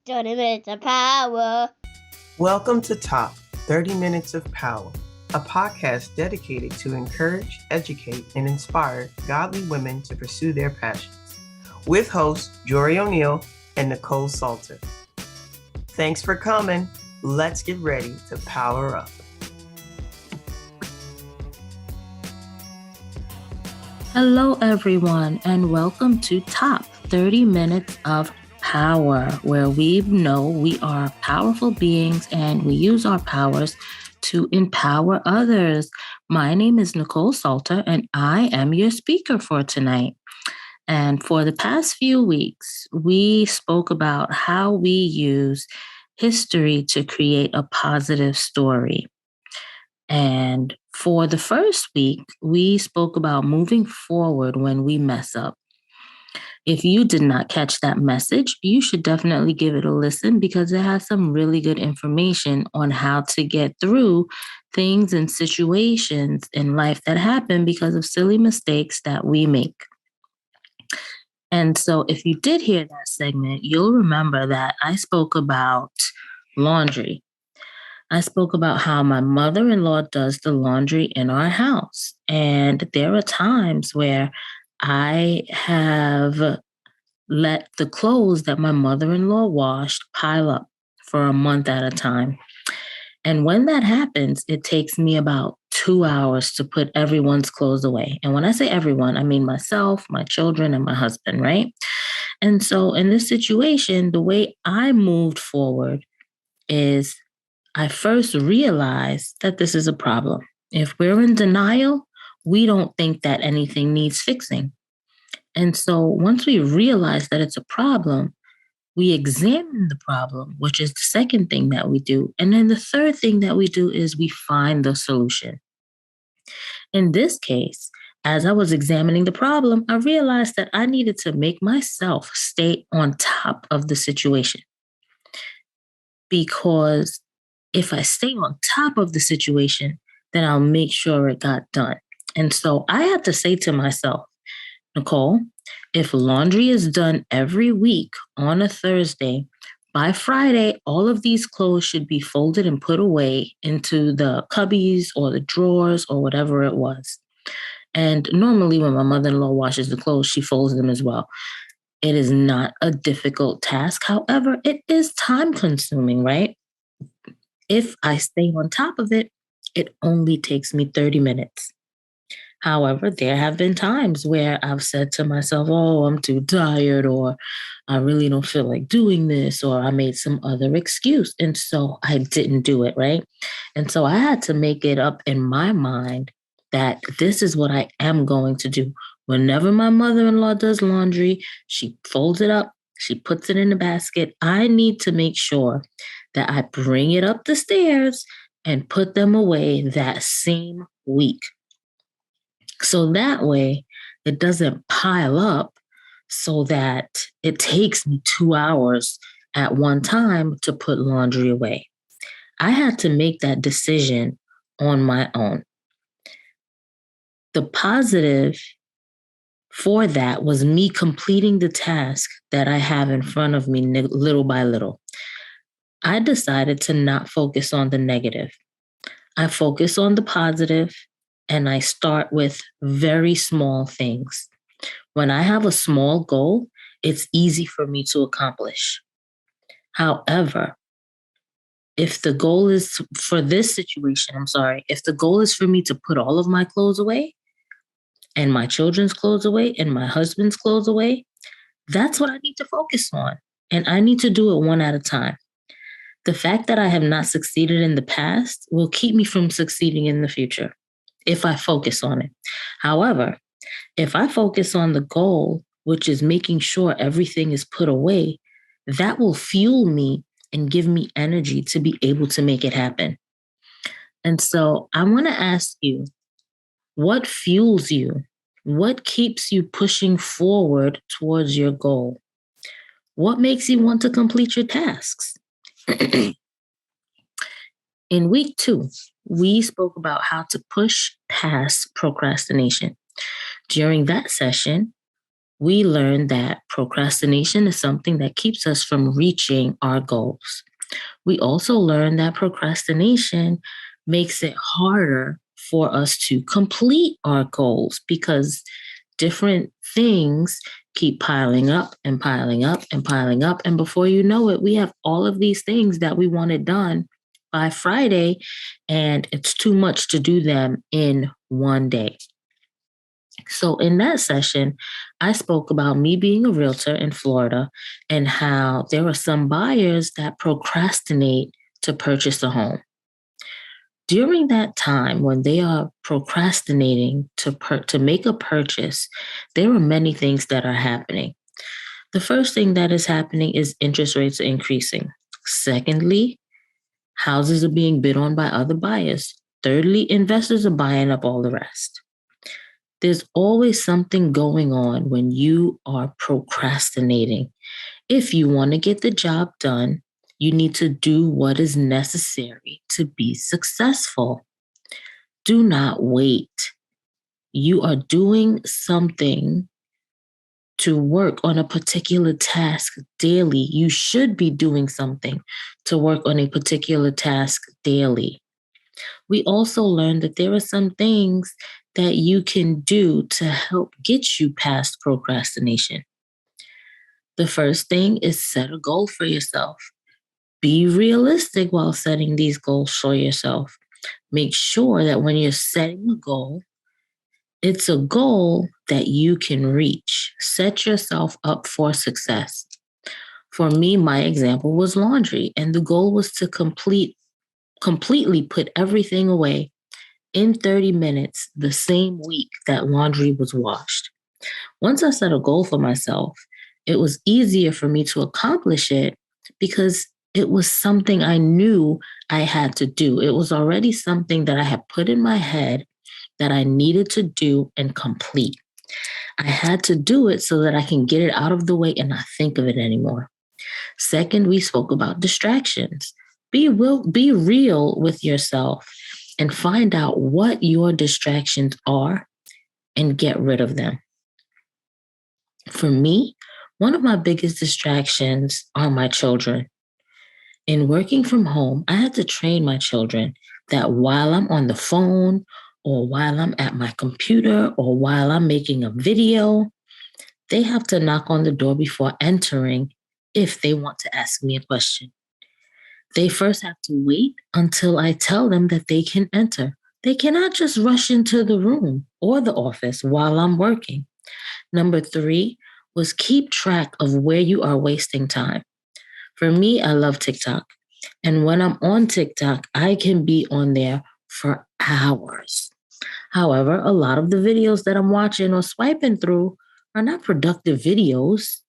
30 minutes of power. Welcome to Top 30 Minutes of Power, a podcast dedicated to encourage, educate, and inspire godly women to pursue their passions, with hosts Jory O'Neill and Nicole Salter. Thanks for coming. Let's get ready to power up. Hello, everyone, and welcome to Top 30 Minutes of Power, where we know we are powerful beings and we use our powers to empower others. My name is Nicole Salter, and I am your speaker for tonight. And for the past few weeks, we spoke about how we use history to create a positive story. And for the first week, we spoke about moving forward when we mess up. If you did not catch that message, you should definitely give it a listen because it has some really good information on how to get through things and situations in life that happen because of silly mistakes that we make. And so if you did hear that segment, you'll remember that I spoke about laundry. I spoke about how my mother-in-law does the laundry in our house. And there are times where I have let the clothes that my mother-in-law washed pile up for a month at a time. And when that happens, it takes me about 2 hours to put everyone's clothes away. And when I say everyone, I mean myself, my children, and my husband, right? And so in this situation, the way I moved forward is I first realized that this is a problem. If we're in denial, we don't think that anything needs fixing. And so once we realize that it's a problem, we examine the problem, which is the second thing that we do. And then the third thing that we do is we find the solution. In this case, as I was examining the problem, I realized that I needed to make myself stay on top of the situation. Because if I stay on top of the situation, then I'll make sure it got done. And so I had to say to myself, Nicole, if laundry is done every week on a Thursday, by Friday, all of these clothes should be folded and put away into the cubbies or the drawers or whatever it was. And normally when my mother-in-law washes the clothes, she folds them as well. It is not a difficult task. However, it is time consuming, right? If I stay on top of it, it only takes me 30 minutes. However, there have been times where I've said to myself, oh, I'm too tired, or I really don't feel like doing this, or I made some other excuse. And so I didn't do it, right? And so I had to make it up in my mind that this is what I am going to do. Whenever my mother-in-law does laundry, she folds it up, she puts it in a basket. I need to make sure that I bring it up the stairs and put them away that same week. So that way it doesn't pile up so that it takes me 2 hours at one time to put laundry away. I had to make that decision on my own. The positive for that was me completing the task that I have in front of me little by little. I decided to not focus on the negative. I focus on the positive. And I start with very small things. When I have a small goal, it's easy for me to accomplish. However, if the goal is for this situation, if the goal is for me to put all of my clothes away and my children's clothes away and my husband's clothes away, that's what I need to focus on. And I need to do it one at a time. The fact that I have not succeeded in the past will keep me from succeeding in the future if I focus on it. However, if I focus on the goal, which is making sure everything is put away, that will fuel me and give me energy to be able to make it happen. And so I want to ask you, what fuels you? What keeps you pushing forward towards your goal? What makes you want to complete your tasks? In week 2, we spoke about how to push past procrastination. During that session, we learned that procrastination is something that keeps us from reaching our goals. We also learned that procrastination makes it harder for us to complete our goals because different things keep piling up and piling up and piling up. And before you know it, we have all of these things that we wanted done by Friday, and it's too much to do them in one day. So, in that session, I spoke about me being a realtor in Florida and how there are some buyers that procrastinate to purchase a home. During that time when they are procrastinating to make a purchase, there are many things that are happening. The first thing that is happening is interest rates are increasing. Secondly, houses are being bid on by other buyers. Thirdly, investors are buying up all the rest. There's always something going on when you are procrastinating. If you want to get the job done, you need to do what is necessary to be successful. Do not wait. You are doing something to work on a particular task daily. You should be doing something to work on a particular task daily. We also learned that there are some things that you can do to help get you past procrastination. The first thing is set a goal for yourself. Be realistic while setting these goals for yourself. Make sure that when you're setting a goal, it's a goal that you can reach. Set yourself up for success. For me, my example was laundry, and the goal was to completely put everything away in 30 minutes the same week that laundry was washed. Once I set a goal for myself, it was easier for me to accomplish it because it was something I knew I had to do. It was already something that I had put in my head that I needed to do and complete. I had to do it so that I can get it out of the way and not think of it anymore. Second, we spoke about distractions. Be real with yourself and find out what your distractions are and get rid of them. For me, one of my biggest distractions are my children. In working from home, I had to train my children that while I'm on the phone or while I'm at my computer or while I'm making a video, they have to knock on the door before entering if they want to ask me a question. They first have to wait until I tell them that they can enter. They cannot just rush into the room or the office while I'm working. Number 3 was keep track of where you are wasting time. For me, I love TikTok. And when I'm on TikTok, I can be on there for hours. However, a lot of the videos that I'm watching or swiping through are not productive videos.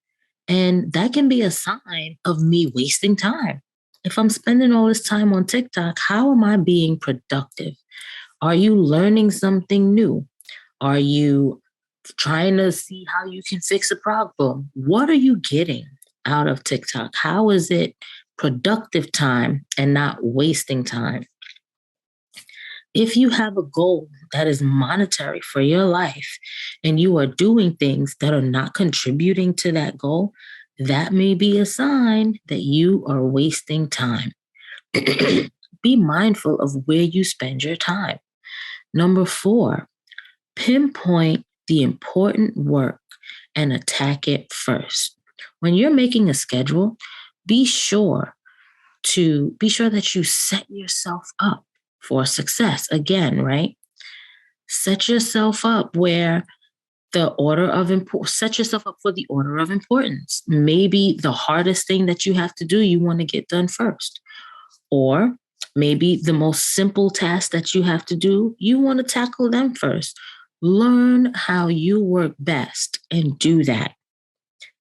And that can be a sign of me wasting time. If I'm spending all this time on TikTok, how am I being productive? Are you learning something new? Are you trying to see how you can fix a problem? What are you getting out of TikTok? How is it productive time and not wasting time? If you have a goal that is monetary for your life and you are doing things that are not contributing to that goal, that may be a sign that you are wasting time. Be mindful of where you spend your time. Number 4, pinpoint the important work and attack it first. When you're making a schedule, be sure that you set yourself up for success. Again, right? Set yourself up where set yourself up for the order of importance. Maybe the hardest thing that you have to do, you want to get done first. Or maybe the most simple task that you have to do, you want to tackle them first. Learn how you work best and do that.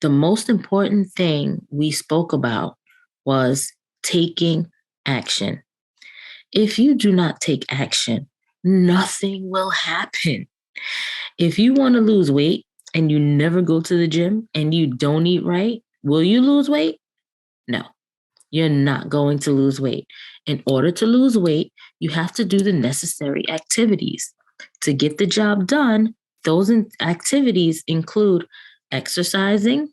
The most important thing we spoke about was taking action. If you do not take action, nothing will happen. If you want to lose weight and you never go to the gym and you don't eat right, will you lose weight? No, you're not going to lose weight. In order to lose weight, you have to do the necessary activities. To get the job done, those activities include exercising,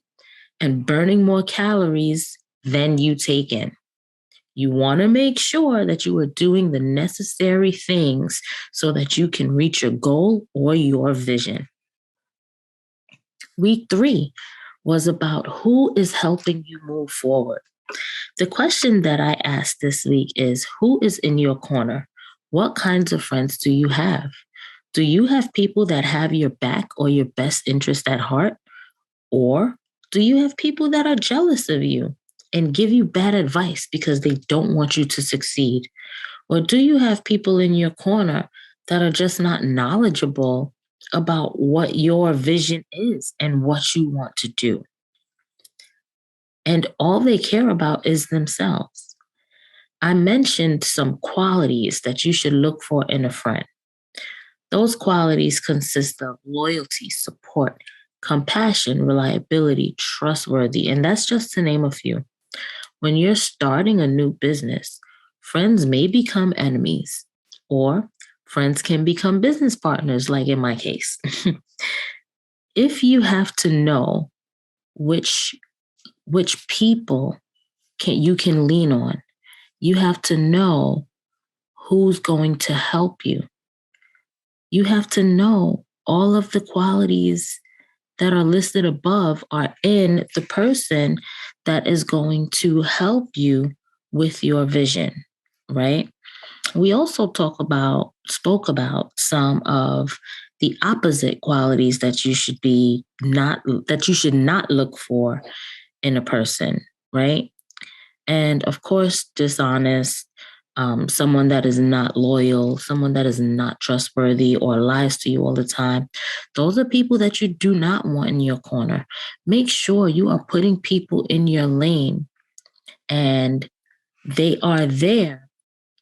and burning more calories than you take in. You want to make sure that you are doing the necessary things so that you can reach your goal or your vision. Week 3 was about who is helping you move forward. The question that I asked this week is, who is in your corner? What kinds of friends do you have? Do you have people that have your back or your best interest at heart? Or do you have people that are jealous of you and give you bad advice because they don't want you to succeed? Or do you have people in your corner that are just not knowledgeable about what your vision is and what you want to do? And all they care about is themselves. I mentioned some qualities that you should look for in a friend. Those qualities consist of loyalty, support, compassion, reliability, trustworthy, and that's just to name a few. When you're starting a new business, friends may become enemies, or friends can become business partners, like in my case. If you have to know which people you can lean on, you have to know who's going to help you. You have to know all of the qualities that are listed above are in the person that is going to help you with your vision, right? We also spoke about some of the opposite qualities that you should not look for in a person, right? And of course, dishonest, someone that is not loyal, someone that is not trustworthy or lies to you all the time. Those are people that you do not want in your corner. Make sure you are putting people in your lane and they are there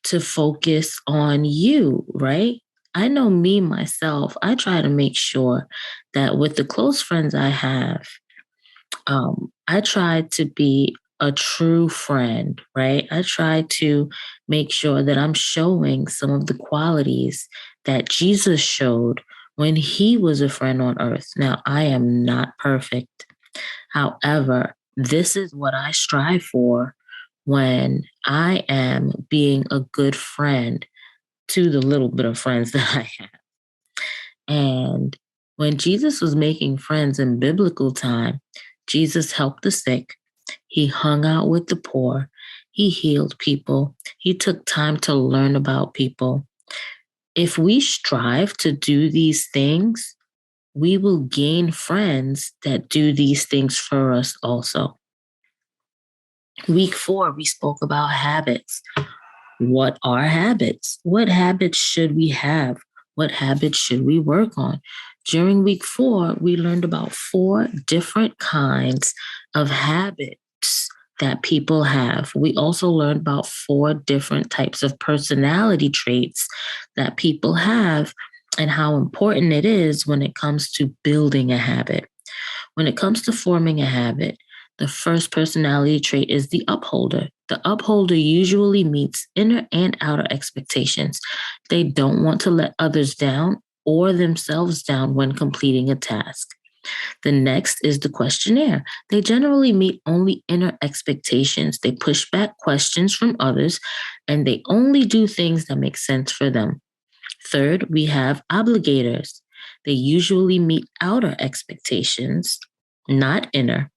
to focus on you, right? I know me, myself, I try to make sure that with the close friends I have, I try to be a true friend, right? I try to make sure that I'm showing some of the qualities that Jesus showed when he was a friend on earth. Now, I am not perfect. However, this is what I strive for when I am being a good friend to the little bit of friends that I have. And when Jesus was making friends in biblical time, Jesus helped the sick. He hung out with the poor. He healed people. He took time to learn about people. If we strive to do these things, we will gain friends that do these things for us also. Week 4, we spoke about habits. What are habits? What habits should we have? What habits should we work on? During week 4, we learned about 4 different kinds of habits that people have. We also learned about 4 different types of personality traits that people have and how important it is when it comes to building a habit. When it comes to forming a habit, the first personality trait is the upholder. The upholder usually meets inner and outer expectations. They don't want to let others down or themselves down when completing a task. The next is the questionnaire. They generally meet only inner expectations. They push back questions from others, and they only do things that make sense for them. Third, we have obligators. They usually meet outer expectations, not inner.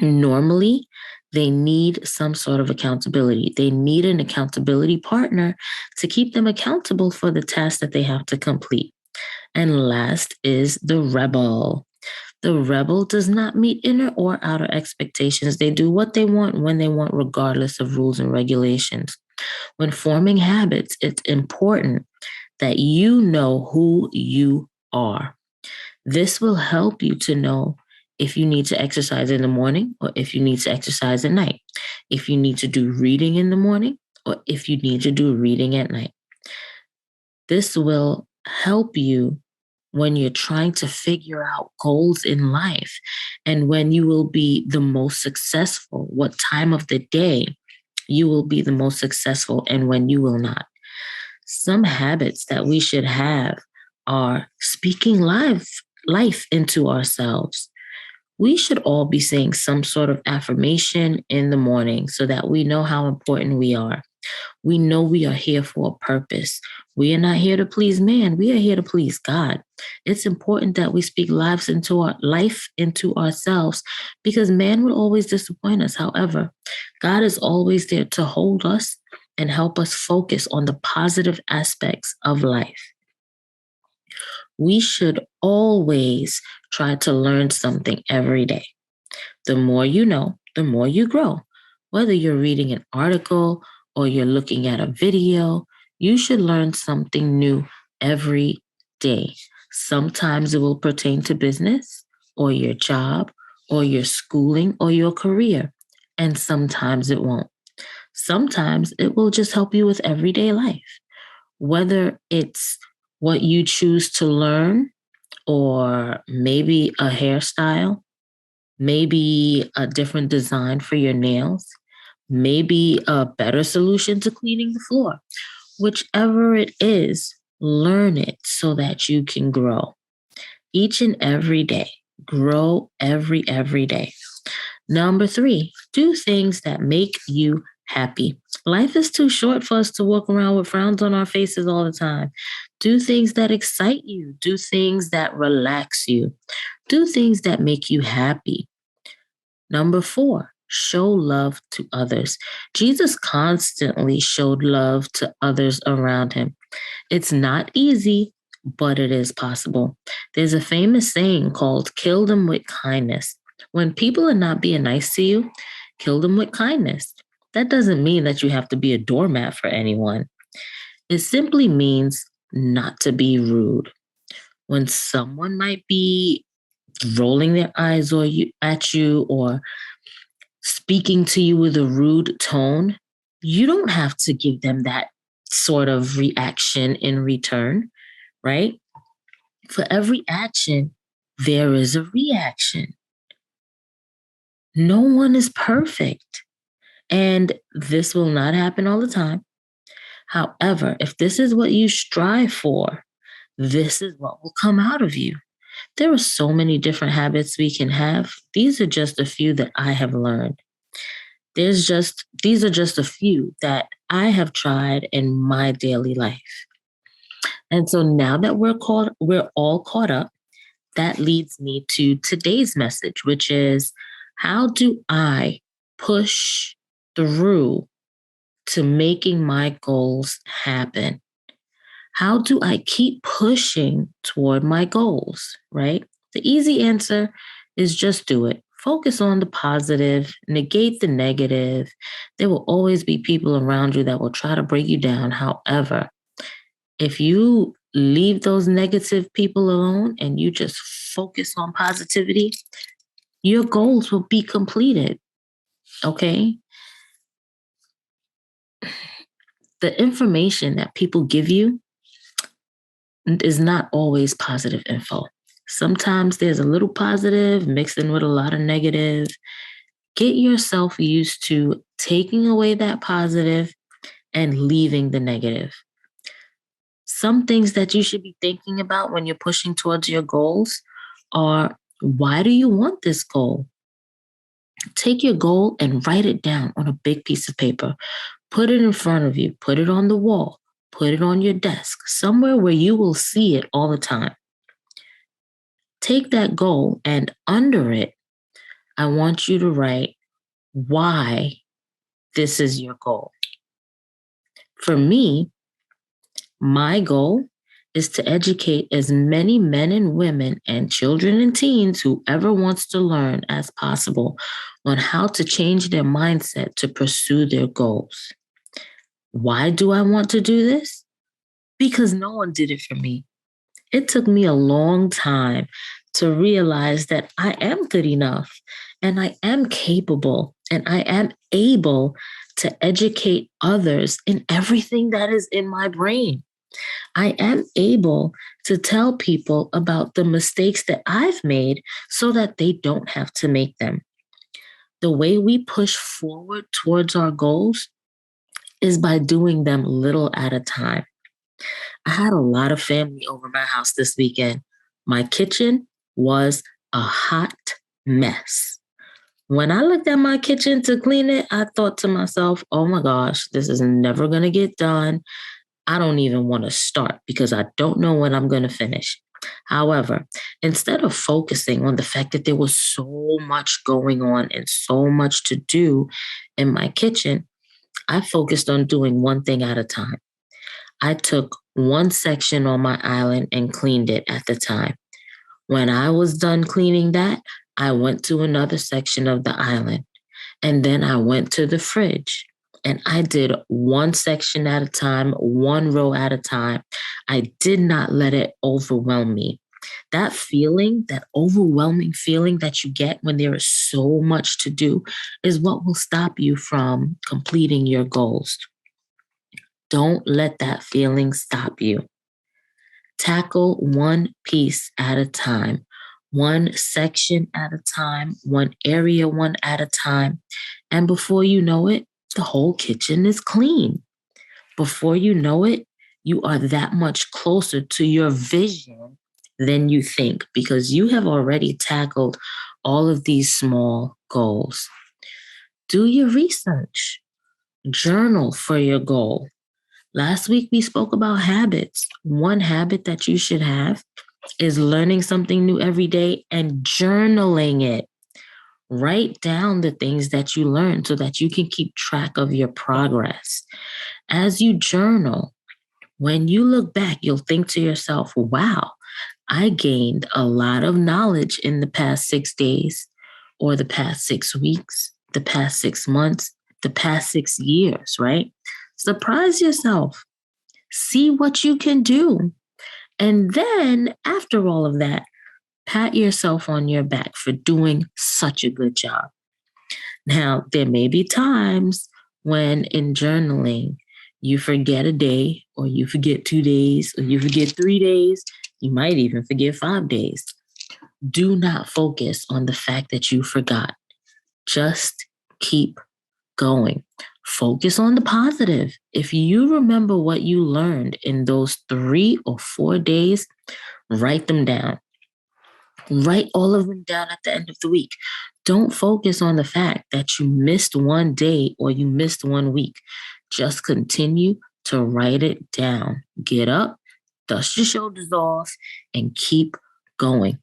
Normally, they need some sort of accountability. They need an accountability partner to keep them accountable for the task that they have to complete. And last is the rebel. The rebel does not meet inner or outer expectations. They do what they want when they want, regardless of rules and regulations. When forming habits, it's important that you know who you are. This will help you to know if you need to exercise in the morning or if you need to exercise at night, if you need to do reading in the morning or if you need to do reading at night. This will help you when you're trying to figure out goals in life and when you will be the most successful, what time of the day you will be the most successful and when you will not. Some habits that we should have are speaking life into ourselves, We should all be saying some sort of affirmation in the morning so that we know how important we are. We know we are here for a purpose. We are not here to please man. We are here to please God. It's important that we speak life into ourselves because man will always disappoint us. However, God is always there to hold us and help us focus on the positive aspects of life. We should always try to learn something every day. The more you know, the more you grow. Whether you're reading an article or you're looking at a video, you should learn something new every day. Sometimes it will pertain to business or your job or your schooling or your career, and sometimes it won't. Sometimes it will just help you with everyday life, whether it's what you choose to learn or maybe a hairstyle, maybe a different design for your nails, maybe a better solution to cleaning the floor. Whichever it is, learn it so that you can grow each and every day. Grow every day. Number 3, do things that make you happy. Life is too short for us to walk around with frowns on our faces all the time. Do things that excite you. Do things that relax you. Do things that make you happy. Number 4, show love to others. Jesus constantly showed love to others around him. It's not easy, but it is possible. There's a famous saying called kill them with kindness. When people are not being nice to you, kill them with kindness. That doesn't mean that you have to be a doormat for anyone. It simply means not to be rude. When someone might be rolling their eyes at you or speaking to you with a rude tone, you don't have to give them that sort of reaction in return, right? For every action, there is a reaction. No one is perfect, and this will not happen all the time. However, if this is what you strive for, this is what will come out of you. There are so many different habits we can have. These are just a few that I have learned. These are just a few that I have tried in my daily life. And so now that we're all caught up, that leads me to today's message, which is how do I push through to making my goals happen? How do I keep pushing toward my goals, right? The easy answer is just do it. Focus on the positive, negate the negative. There will always be people around you that will try to break you down. However, if you leave those negative people alone and you just focus on positivity, your goals will be completed. Okay? The information that people give you is not always positive info. Sometimes there's a little positive mixed in with a lot of negative. Get yourself used to taking away that positive and leaving the negative. Some things that you should be thinking about when you're pushing towards your goals are, why do you want this goal? Take your goal and write it down on a big piece of paper. Put it in front of you. Put it on the wall. Put it on your desk, somewhere where you will see it all the time. Take that goal and under it, I want you to write why this is your goal. For me, my goal is to educate as many men and women and children and teens, whoever wants to learn, as possible on how to change their mindset to pursue their goals. Why do I want to do this? Because no one did it for me. It took me a long time to realize that I am good enough and I am capable and I am able to educate others in everything that is in my brain. I am able to tell people about the mistakes that I've made so that they don't have to make them. The way we push forward towards our goals is by doing them little at a time. I had a lot of family over my house this weekend. My kitchen was a hot mess. When I looked at my kitchen to clean it, I thought to myself, oh my gosh, this is never going to get done. I don't even want to start because I don't know when I'm going to finish. However, instead of focusing on the fact that there was so much going on and so much to do in my kitchen, I focused on doing one thing at a time. I took one section on my island and cleaned it at the time. When I was done cleaning that, I went to another section of the island, and then I went to the fridge. And I did one section at a time, one row at a time. I did not let it overwhelm me. That feeling, that overwhelming feeling that you get when there is so much to do, is what will stop you from completing your goals. Don't let that feeling stop you. Tackle one piece at a time, one section at a time, one area one at a time. And before you know it, the whole kitchen is clean. Before you know it, you are that much closer to your vision than you think because you have already tackled all of these small goals. Do your research. Journal for your goal. Last week, we spoke about habits. One habit that you should have is learning something new every day and journaling it. Write down the things that you learn so that you can keep track of your progress. As you journal, when you look back, you'll think to yourself, wow, I gained a lot of knowledge in the past 6 days, or the past 6 weeks, the past 6 months, the past 6 years, right? Surprise yourself. See what you can do. And then after all of that, pat yourself on your back for doing such a good job. Now, there may be times when in journaling, you forget a day, or you forget 2 days, or you forget 3 days. You might even forget 5 days. Do not focus on the fact that you forgot. Just keep going. Focus on the positive. If you remember what you learned in those 3 or 4 days, write them down. Write all of them down at the end of the week. Don't focus on the fact that you missed one day or you missed 1 week. Just continue to write it down. Get up, dust your shoulders off, and keep going.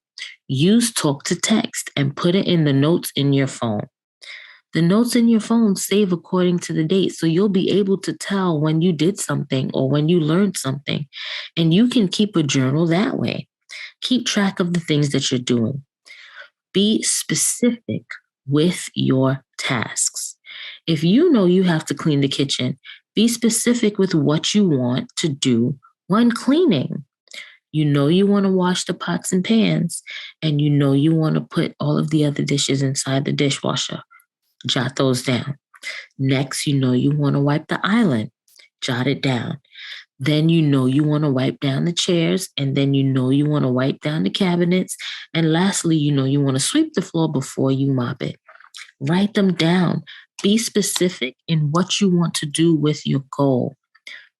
Use talk to text and put it in the notes in your phone. The notes in your phone save according to the date, so you'll be able to tell when you did something or when you learned something, and you can keep a journal that way. Keep track of the things that you're doing. Be specific with your tasks. If you know you have to clean the kitchen, be specific with what you want to do when cleaning. You know you want to wash the pots and pans, and you know you want to put all of the other dishes inside the dishwasher. Jot those down. Next, you know you want to wipe the island. Jot it down. Then you know you want to wipe down the chairs, and then you know you want to wipe down the cabinets. And lastly, you know you want to sweep the floor before you mop it. Write them down. Be specific in what you want to do with your goal.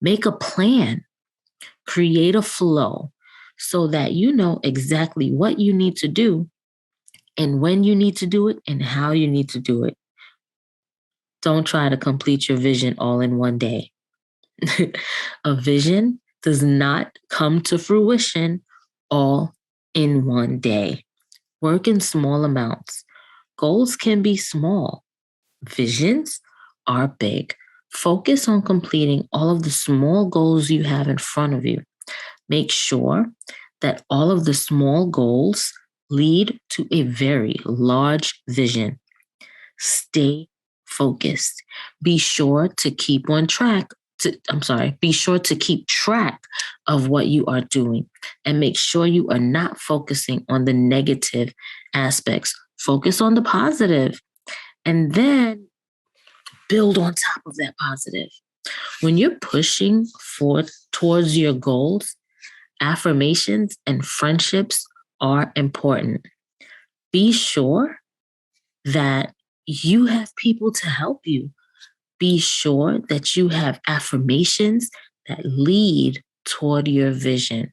Make a plan. Create a flow so that you know exactly what you need to do and when you need to do it and how you need to do it. Don't try to complete your vision all in one day. A vision does not come to fruition all in one day. Work in small amounts. Goals can be small. Visions are big. Focus on completing all of the small goals you have in front of you. Make sure that all of the small goals lead to a very large vision. Stay focused. Be sure to keep track of what you are doing, and make sure you are not focusing on the negative aspects. Focus on the positive, and then build on top of that positive. When you're pushing towards your goals, affirmations and friendships are important. Be sure that you have people to help you. Be sure that you have affirmations that lead toward your vision.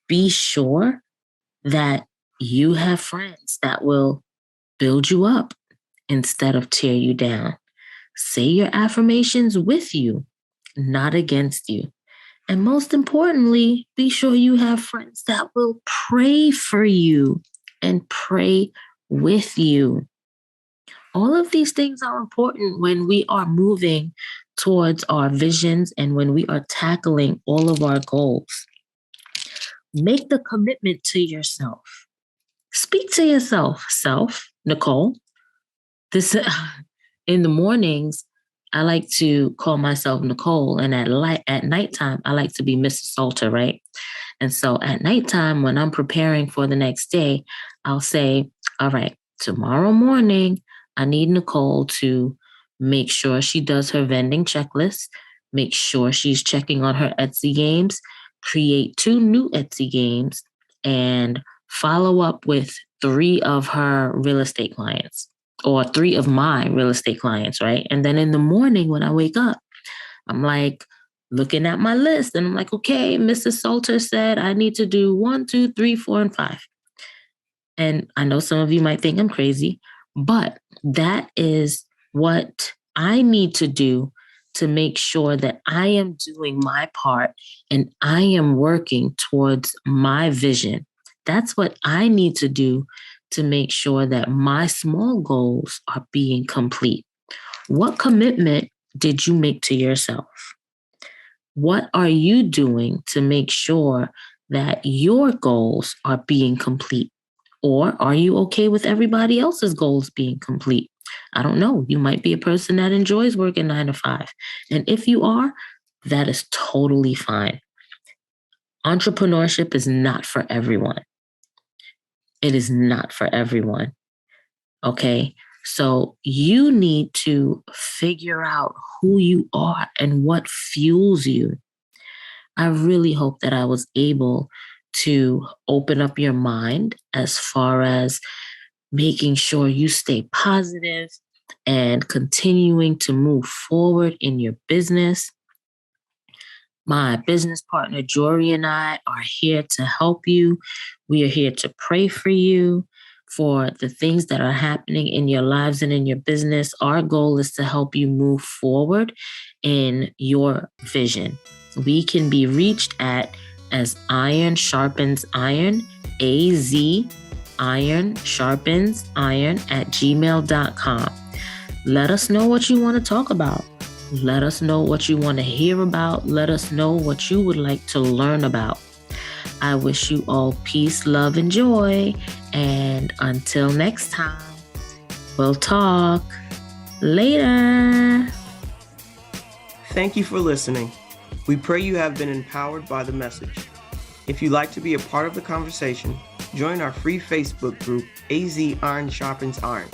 Be sure that You have friends that will build you up instead of tear you down. Say your affirmations with you, not against you. And most importantly, be sure you have friends that will pray for you and pray with you. All of these things are important when we are moving towards our visions and when we are tackling all of our goals. Make the commitment to yourself. Speak to yourself, Nicole. This in the mornings, I like to call myself Nicole, and at nighttime, I like to be Mrs. Salter, right? And so at nighttime, when I'm preparing for the next day, I'll say, all right, tomorrow morning, I need Nicole to make sure she does her vending checklist, make sure she's checking on her Etsy games, create 2 new Etsy games, and follow up with 3 of her real estate clients or 3 of my real estate clients, right? And then in the morning when I wake up, I'm like looking at my list and I'm like, okay, Mrs. Salter said I need to do 1, 2, 3, 4, and 5. And I know some of you might think I'm crazy, but that is what I need to do to make sure that I am doing my part and I am working towards my vision. That's what I need to do to make sure that my small goals are being complete. What commitment did you make to yourself? What are you doing to make sure that your goals are being complete? Or are you okay with everybody else's goals being complete? I don't know. You might be a person that enjoys working 9 to 5. And if you are, that is totally fine. Entrepreneurship is not for everyone. It is not for everyone. Okay. So you need to figure out who you are and what fuels you. I really hope that I was able to open up your mind as far as making sure you stay positive and continuing to move forward in your business. My business partner, Jory, and I are here to help you. We are here to pray for you for the things that are happening in your lives and in your business. Our goal is to help you move forward in your vision. We can be reached at as Iron Sharpens Iron, azironsharpensiron at gmail.com. Let us know what you want to talk about. Let us know what you want to hear about. Let us know what you would like to learn about. I wish you all peace, love, and joy. And until next time, we'll talk later. Thank you for listening. We pray you have been empowered by the message. If you'd like to be a part of the conversation, join our free Facebook group, AZ Iron Sharpens Iron.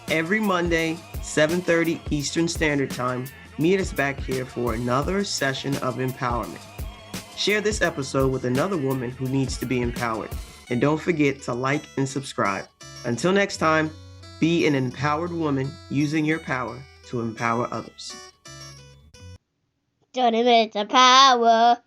Every Monday, 7:30 Eastern Standard Time, meet us back here for another session of empowerment. Share this episode with another woman who needs to be empowered. And don't forget to like and subscribe. Until next time, be an empowered woman using your power to empower others. 30 minutes of power.